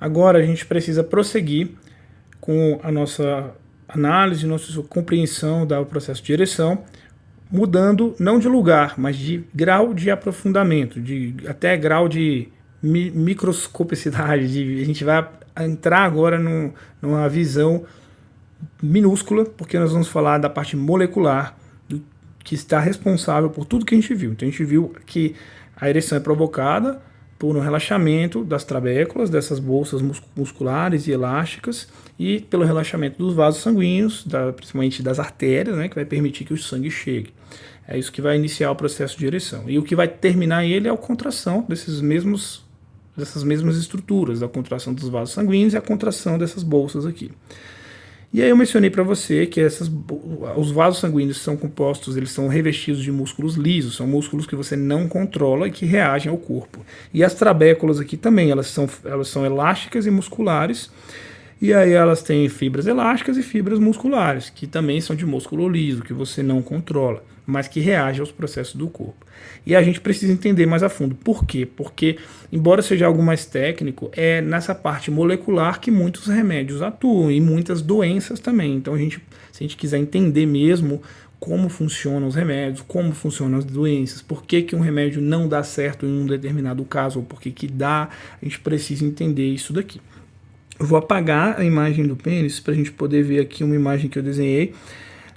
Agora a gente precisa prosseguir com a nossa análise, nossa compreensão do processo de ereção, mudando não de lugar, mas de grau de aprofundamento, de até grau de microscopicidade. A gente vai entrar agora numa visão minúscula, porque nós vamos falar da parte molecular que está responsável por tudo que a gente viu. Então a gente viu que a ereção é provocada por um relaxamento das trabéculas, dessas bolsas musculares e elásticas, e pelo relaxamento dos vasos sanguíneos, principalmente das artérias, né, que vai permitir que o sangue chegue. É isso que vai iniciar o processo de ereção. E o que vai terminar ele é a contração dessas mesmas estruturas, a contração dos vasos sanguíneos e a contração dessas bolsas aqui. E aí eu mencionei para você que os vasos sanguíneos são compostos, eles são revestidos de músculos lisos, são músculos que você não controla e que reagem ao corpo. E as trabéculas aqui também, elas são elásticas e musculares, e aí elas têm fibras elásticas e fibras musculares, que também são de músculo liso, que você não controla, mas que reagem aos processos do corpo. E a gente precisa entender mais a fundo. Por quê? Porque, embora seja algo mais técnico, é nessa parte molecular que muitos remédios atuam, e muitas doenças também. Então, se a gente quiser entender mesmo como funcionam os remédios, como funcionam as doenças, por que um remédio não dá certo em um determinado caso, ou por que dá, a gente precisa entender isso daqui. Eu vou apagar a imagem do pênis para a gente poder ver aqui uma imagem que eu desenhei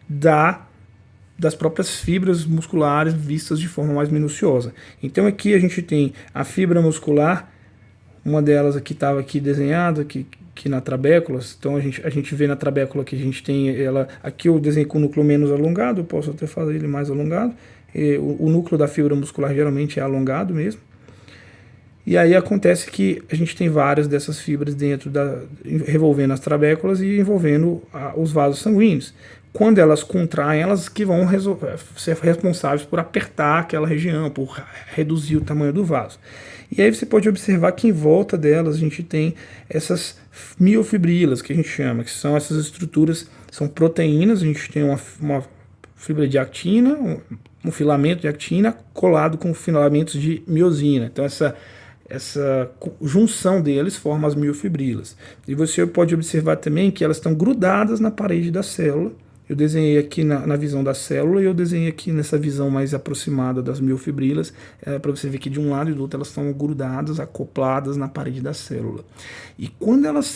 das próprias fibras musculares vistas de forma mais minuciosa. Então aqui a gente tem a fibra muscular, uma delas aqui estava aqui desenhada, aqui na trabécula. Então a gente vê na trabécula que a gente tem ela, aqui eu desenhei com o núcleo menos alongado, eu posso até fazer ele mais alongado. O núcleo da fibra muscular geralmente é alongado mesmo. E aí acontece que a gente tem várias dessas fibras revolvendo as trabéculas e envolvendo os vasos sanguíneos. Quando elas contraem, elas que vão ser responsáveis por apertar aquela região, por reduzir o tamanho do vaso. E aí você pode observar que em volta delas a gente tem essas miofibrilas, que a gente chama, que são essas estruturas, são proteínas. A gente tem uma fibra de actina, um filamento de actina colado com filamentos de miosina. Então essa junção deles forma as miofibrilas. E você pode observar também que elas estão grudadas na parede da célula. Eu desenhei aqui na visão da célula e eu desenhei aqui nessa visão mais aproximada das miofibrilas, para você ver que de um lado e do outro elas estão grudadas, acopladas na parede da célula. E quando elas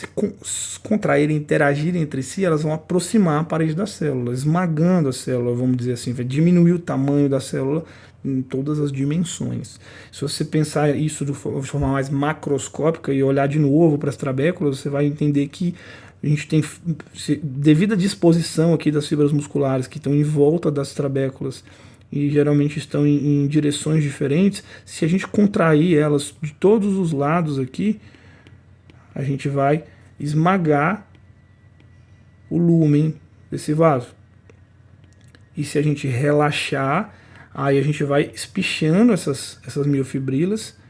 se contraírem, interagirem entre si, elas vão aproximar a parede da célula, esmagando a célula, vamos dizer assim, vai diminuir o tamanho da célula em todas as dimensões. Se você pensar isso de forma mais macroscópica e olhar de novo para as trabéculas, você vai entender que a gente tem, devido à disposição aqui das fibras musculares que estão em volta das trabéculas e geralmente estão em direções diferentes, se a gente contrair elas de todos os lados aqui, a gente vai esmagar o lúmen desse vaso. E se a gente relaxar, aí a gente vai espichando essas miofibrilas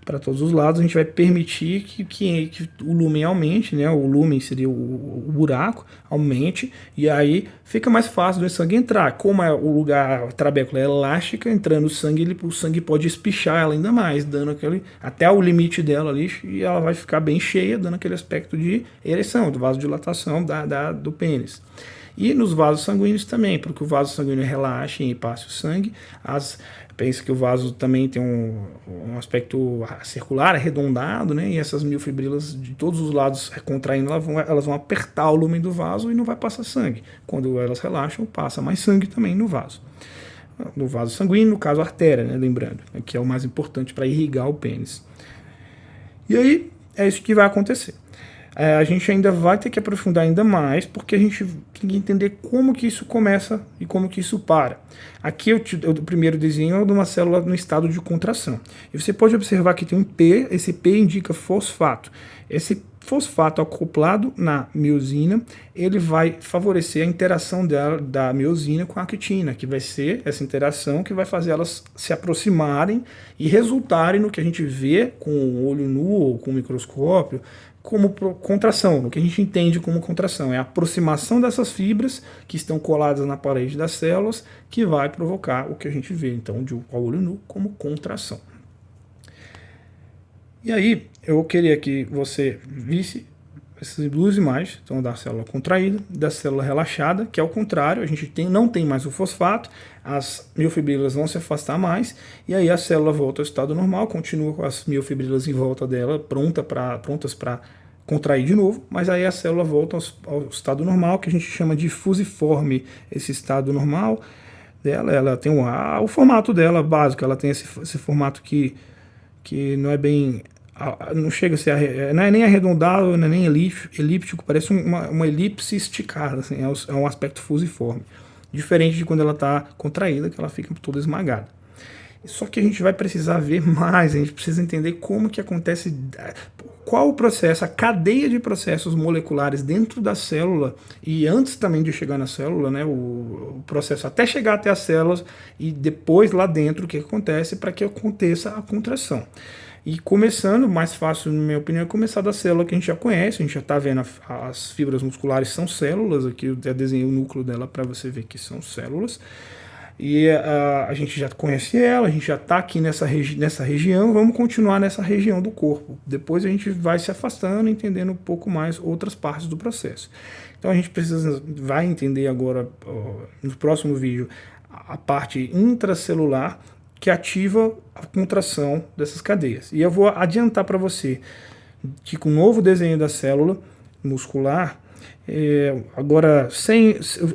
para todos os lados. A gente vai permitir que o lúmen aumente, né? O lúmen seria o buraco, aumente, e aí fica mais fácil do sangue entrar. Como o lugar, a trabécula é elástica, entrando o sangue pode espichar ela ainda mais, dando até o limite dela ali, e ela vai ficar bem cheia, dando aquele aspecto de ereção, do vasodilatação do pênis. E nos vasos sanguíneos também, porque o vaso sanguíneo relaxa e passe o sangue. Pensa que o vaso também tem um aspecto circular, arredondado, né? E essas miofibrilas de todos os lados contraindo, elas vão apertar o lumen do vaso e não vai passar sangue. Quando elas relaxam, passa mais sangue também no vaso. No vaso sanguíneo, no caso a artéria, né? Lembrando, que é o mais importante para irrigar o pênis. E aí, é isso que vai acontecer. A gente ainda vai ter que aprofundar ainda mais, porque a gente tem que entender como que isso começa e como que isso para. Aqui o primeiro desenho é de uma célula no estado de contração. E você pode observar que tem um P, esse P indica fosfato. Esse fosfato acoplado na miosina, ele vai favorecer a interação da miosina com a actina, que vai ser essa interação que vai fazer elas se aproximarem e resultarem no que a gente vê com o olho nu ou com o microscópio, como contração, no que a gente entende como contração. É a aproximação dessas fibras que estão coladas na parede das células que vai provocar o que a gente vê, então, de olho nu como contração. E aí, eu queria que você visse essas duas imagens, então da célula contraída, da célula relaxada, que é o contrário, a gente não tem mais o fosfato, as miofibrilas vão se afastar mais, e aí a célula volta ao estado normal, continua com as miofibrilas em volta dela, prontas para contrair de novo, mas aí a célula volta ao estado normal, que a gente chama de fusiforme, esse estado normal dela, ela tem o formato dela básico, ela tem esse formato que não é bem, não chega a ser, não é nem arredondado, não é nem elíptico, parece uma elipse esticada, assim, é um aspecto fusiforme, diferente de quando ela está contraída, que ela fica toda esmagada. Só que a gente vai precisar ver mais, a gente precisa entender como que acontece, qual o processo, a cadeia de processos moleculares dentro da célula e antes também de chegar na célula, né, o processo até chegar até as células e depois lá dentro o que acontece para que aconteça a contração. E começando, mais fácil, na minha opinião, é começar da célula que a gente já conhece, a gente já está vendo as fibras musculares são células, aqui eu até desenhei o núcleo dela para você ver que são células. E a gente já conhece ela, a gente já está aqui nessa região, vamos continuar nessa região do corpo. Depois a gente vai se afastando, entendendo um pouco mais outras partes do processo. Então a gente vai entender agora, no próximo vídeo, a parte intracelular que ativa a contração dessas cadeias. E eu vou adiantar para você que com o novo desenho da célula muscular, agora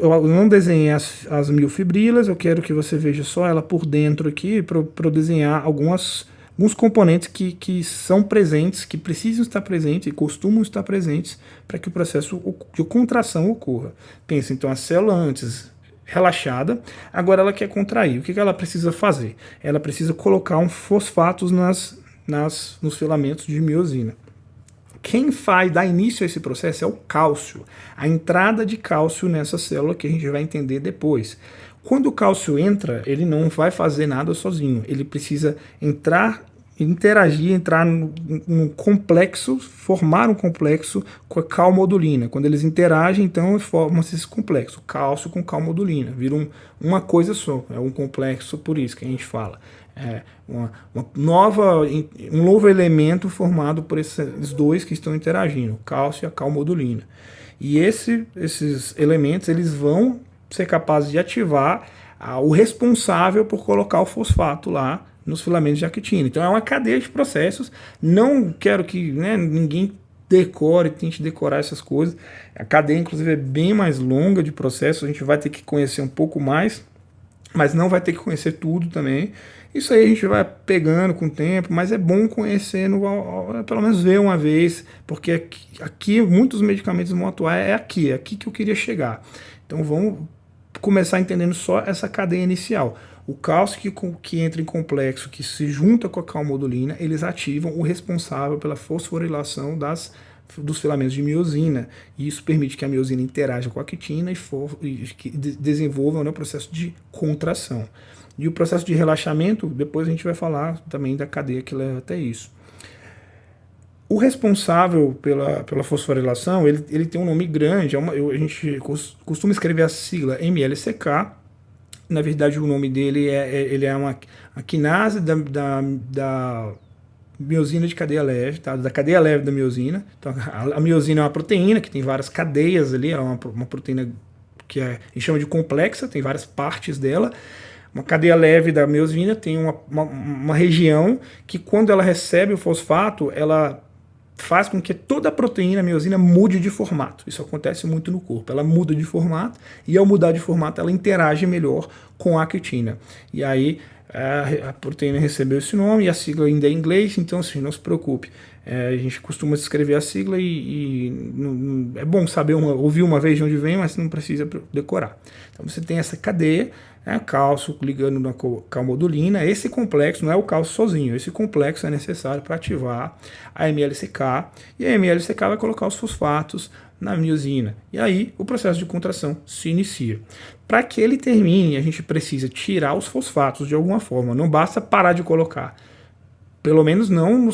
eu não desenhei as miofibrilas, eu quero que você veja só ela por dentro aqui para eu desenhar alguns componentes que são presentes, que precisam estar presentes e costumam estar presentes para que o processo de contração ocorra. Pensa então, a célula antes relaxada, agora ela quer contrair. O que ela precisa fazer? Ela precisa colocar um fosfatos nos filamentos de miosina. Quem dá início a esse processo é o cálcio, a entrada de cálcio nessa célula que a gente vai entender depois. Quando o cálcio entra, ele não vai fazer nada sozinho, ele precisa entrar num complexo, formar um complexo com a calmodulina. Quando eles interagem, então forma-se esse complexo, cálcio com calmodulina, vira uma coisa só, é um complexo, por isso que a gente fala. Um novo elemento formado por esses dois que estão interagindo, o cálcio e a calmodulina. E esses elementos eles vão ser capazes de ativar o responsável por colocar o fosfato lá nos filamentos de actina. Então é uma cadeia de processos. Não quero que ninguém tente decorar essas coisas. A cadeia, inclusive, é bem mais longa de processos. A gente vai ter que conhecer um pouco mais, mas não vai ter que conhecer tudo também. Isso aí a gente vai pegando com o tempo, mas é bom conhecer, pelo menos ver uma vez, porque aqui muitos medicamentos vão atuar, é aqui que eu queria chegar. Então vamos começar entendendo só essa cadeia inicial. O cálcio que entra em complexo, que se junta com a calmodulina, eles ativam o responsável pela fosforilação dos filamentos de miosina. E isso permite que a miosina interaja com a actina e desenvolva o processo de contração. E o processo de relaxamento, depois a gente vai falar também da cadeia que leva até isso. O responsável pela fosforilação, ele tem um nome grande, a gente costuma escrever a sigla MLCK. Na verdade, o nome dele ele é uma quinase da miosina de cadeia leve, tá? Da cadeia leve da miosina. Então, a miosina é uma proteína que tem várias cadeias ali, ela é uma proteína que a gente chama de complexa, tem várias partes dela. Uma cadeia leve da miosina tem uma região que, quando ela recebe o fosfato, ela faz com que toda a proteína, a miosina, mude de formato. Isso acontece muito no corpo. Ela muda de formato e, ao mudar de formato, ela interage melhor com a actina. E aí a proteína recebeu esse nome e a sigla ainda é em inglês, então assim, não se preocupe. A gente costuma escrever a sigla e é bom saber, ouvir uma vez de onde vem, mas não precisa decorar. Então você tem essa cadeia, cálcio ligando na calmodulina. Esse complexo não é o cálcio sozinho, esse complexo é necessário para ativar a MLCK, e a MLCK vai colocar os fosfatos na miosina. E aí o processo de contração se inicia. Para que ele termine, a gente precisa tirar os fosfatos de alguma forma, não basta parar de colocar. pelo menos não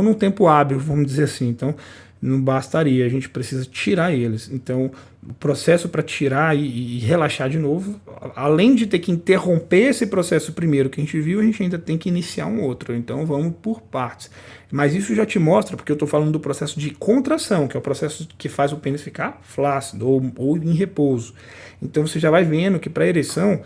no tempo hábil, vamos dizer assim. Então, não bastaria, a gente precisa tirar eles. Então, o processo para tirar e relaxar de novo, além de ter que interromper esse processo primeiro que a gente viu, a gente ainda tem que iniciar um outro. Então, vamos por partes. Mas isso já te mostra, porque eu estou falando do processo de contração, que é o processo que faz o pênis ficar flácido ou em repouso. Então, você já vai vendo que para a ereção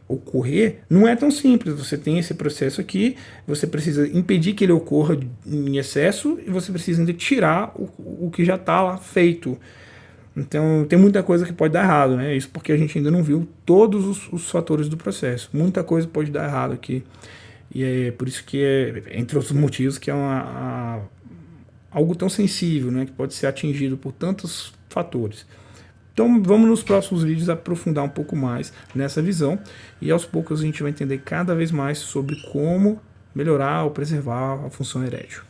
ocorrer, não é tão simples. Você tem esse processo aqui, você precisa impedir que ele ocorra em excesso e você precisa ainda tirar o que já está lá feito. Então tem muita coisa que pode dar errado, né? Isso porque a gente ainda não viu todos os fatores do processo. Muita coisa pode dar errado aqui. E é por isso que entre outros motivos, que é algo tão sensível, né? Que pode ser atingido por tantos fatores. Então vamos nos próximos vídeos aprofundar um pouco mais nessa visão e aos poucos a gente vai entender cada vez mais sobre como melhorar ou preservar a função erétil.